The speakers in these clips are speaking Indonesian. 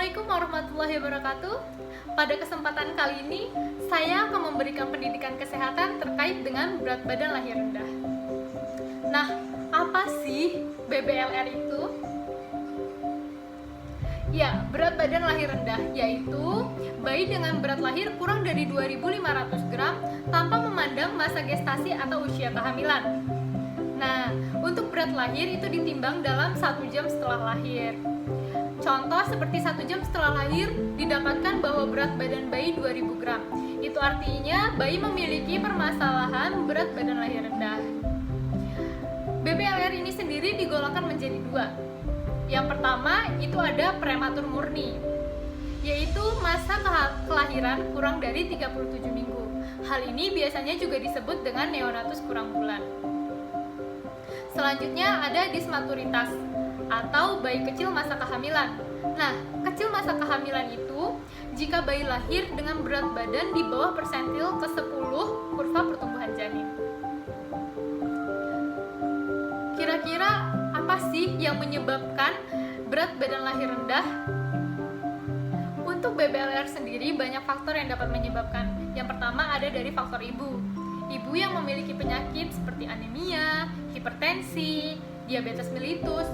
Assalamualaikum warahmatullahi wabarakatuh. Pada kesempatan kali ini, saya akan memberikan pendidikan kesehatan terkait dengan berat badan lahir rendah. Nah, apa sih BBLR itu? Ya, berat badan lahir rendah yaitu bayi dengan berat lahir kurang dari 2.500 gram tanpa memandang masa gestasi atau usia kehamilan. Nah, untuk berat lahir itu ditimbang dalam 1 jam setelah lahir. Contoh seperti 1 jam setelah lahir didapatkan bahwa berat badan bayi 2.000 gram. Itu artinya bayi memiliki permasalahan berat badan lahir rendah. BBLR ini sendiri digolongkan menjadi 2. Yang pertama itu ada prematur murni, yaitu masa kelahiran kurang dari 37 minggu. Hal ini biasanya juga disebut dengan neonatus kurang bulan. Selanjutnya ada dismaturitas atau bayi kecil masa kehamilan. Nah, kecil masa kehamilan itu jika bayi lahir dengan berat badan di bawah persentil ke-10 kurva pertumbuhan janin. Kira-kira apa sih yang menyebabkan berat badan lahir rendah? Untuk BBLR sendiri banyak faktor yang dapat menyebabkan. Yang pertama ada dari faktor ibu. Ibu yang memiliki penyakit seperti anemia, hipertensi, diabetes mellitus,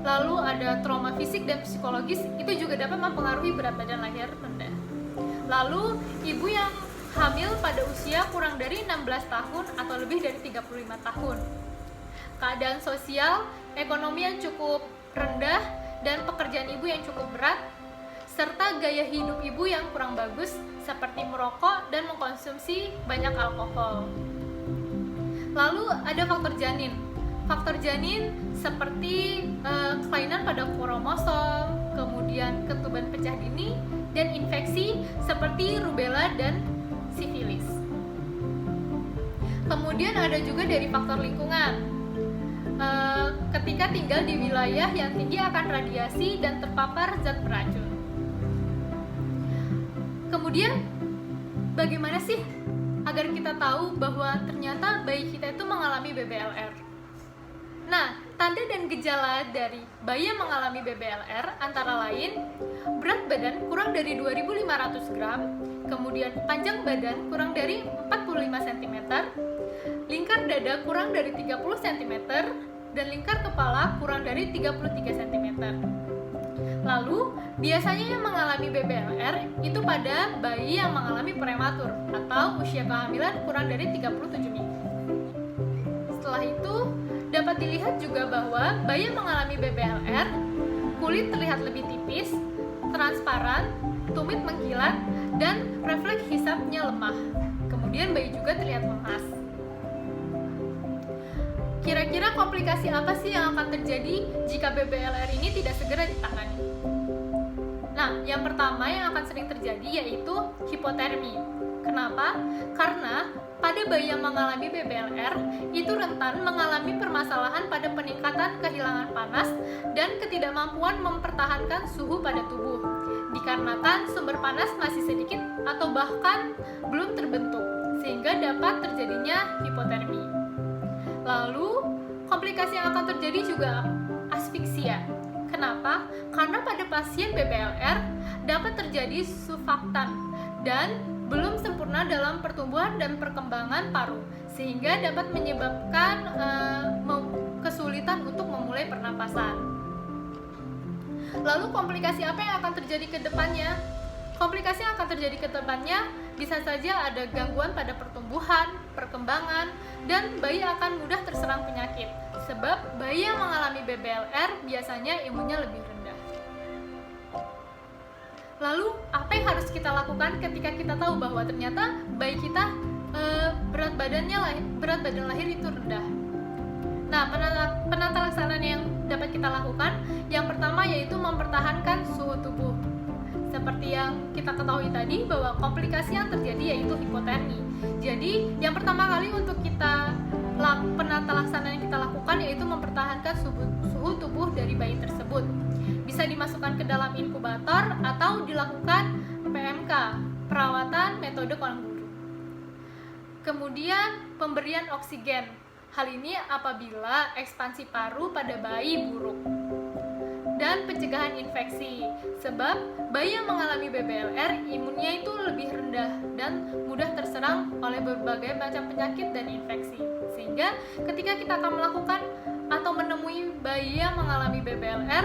lalu ada trauma fisik dan psikologis, itu juga dapat mempengaruhi berat badan lahir rendah. Lalu ibu yang hamil pada usia kurang dari 16 tahun atau lebih dari 35 tahun. Keadaan sosial, ekonomi yang cukup rendah, dan pekerjaan ibu yang cukup berat, serta gaya hidup ibu yang kurang bagus seperti merokok dan mengkonsumsi banyak alkohol. Lalu ada faktor janin. Faktor janin seperti kelainan pada kromosom, kemudian ketuban pecah dini, dan infeksi seperti rubella dan sifilis. Kemudian ada juga dari faktor lingkungan. Ketika tinggal di wilayah yang tinggi akan radiasi dan terpapar zat beracun. Kemudian bagaimana sih agar kita tahu bahwa ternyata bayi kita itu mengalami BBLR? Nah, tanda dan gejala dari bayi yang mengalami BBLR antara lain berat badan kurang dari 2.500 gram, kemudian panjang badan kurang dari 45 cm, lingkar dada kurang dari 30 cm, dan lingkar kepala kurang dari 33 cm. Lalu, biasanya yang mengalami BBLR itu pada bayi yang mengalami prematur atau usia kehamilan kurang dari 37 minggu. Setelah itu, dapat dilihat juga bahwa bayi yang mengalami BBLR, kulit terlihat lebih tipis, transparan, tumit mengkilat, dan refleks hisapnya lemah. Kemudian bayi juga terlihat lemas. Kira-kira komplikasi apa sih yang akan terjadi jika BBLR ini tidak segera ditangani? Nah, yang pertama yang akan sering terjadi yaitu hipotermi. Kenapa? Karena pada bayi yang mengalami BBLR itu rentan mengalami permasalahan pada peningkatan kehilangan panas dan ketidakmampuan mempertahankan suhu pada tubuh, dikarenakan sumber panas masih sedikit atau bahkan belum terbentuk, sehingga dapat terjadinya hipotermi. Lalu, komplikasi yang akan terjadi juga asfiksia. Kenapa? Karena pada pasien BBLR dapat terjadi surfaktan dan belum sempurna dalam pertumbuhan dan perkembangan paru, sehingga dapat menyebabkan kesulitan untuk memulai pernapasan. Lalu komplikasi apa yang akan terjadi ke depannya? Komplikasi yang akan terjadi ke depannya bisa saja ada gangguan pada pertumbuhan, perkembangan, dan bayi akan mudah terserang penyakit. Sebab bayi yang mengalami BBLR biasanya imunnya lebih rendah. Lalu, apa yang harus kita lakukan ketika kita tahu bahwa ternyata bayi kita berat badan lahir itu rendah? Nah, penata laksanaan yang dapat kita lakukan, yang pertama yaitu mempertahankan suhu tubuh. Seperti yang kita ketahui tadi bahwa komplikasi yang terjadi yaitu hipotermi. Jadi, yang pertama kali untuk kita penata laksanaan yang kita lakukan yaitu mempertahankan suhu tubuh dari bayi tersebut. Bisa dimasukkan ke dalam inkubator atau dilakukan PMK, perawatan metode kolam guru. Kemudian pemberian oksigen. Hal ini apabila ekspansi paru pada bayi buruk. dan pencegahan infeksi. Sebab bayi yang mengalami BBLR imunnya itu lebih rendah dan mudah terserang oleh berbagai macam penyakit dan infeksi. Sehingga ketika kita akan melakukan atau menemui bayi yang mengalami BBLR,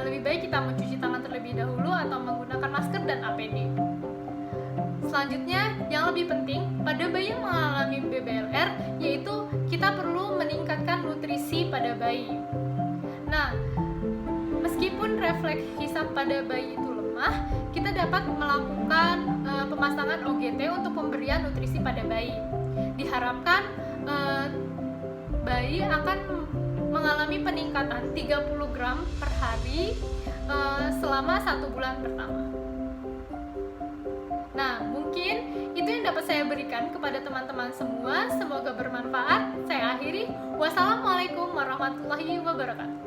lebih baik kita mencuci tangan terlebih dahulu atau menggunakan masker dan APD. Selanjutnya, yang lebih penting pada bayi yang mengalami BBLR yaitu kita perlu meningkatkan nutrisi pada bayi. Nah, meskipun refleks hisap pada bayi itu lemah, kita dapat melakukan pemasangan OGT untuk pemberian nutrisi pada bayi. Diharapkan bayi akan mengalami peningkatan 30 gram per hari selama 1 bulan pertama. Nah, mungkin itu yang dapat saya berikan kepada teman-teman semua. Semoga bermanfaat. Saya akhiri. Wassalamualaikum warahmatullahi wabarakatuh.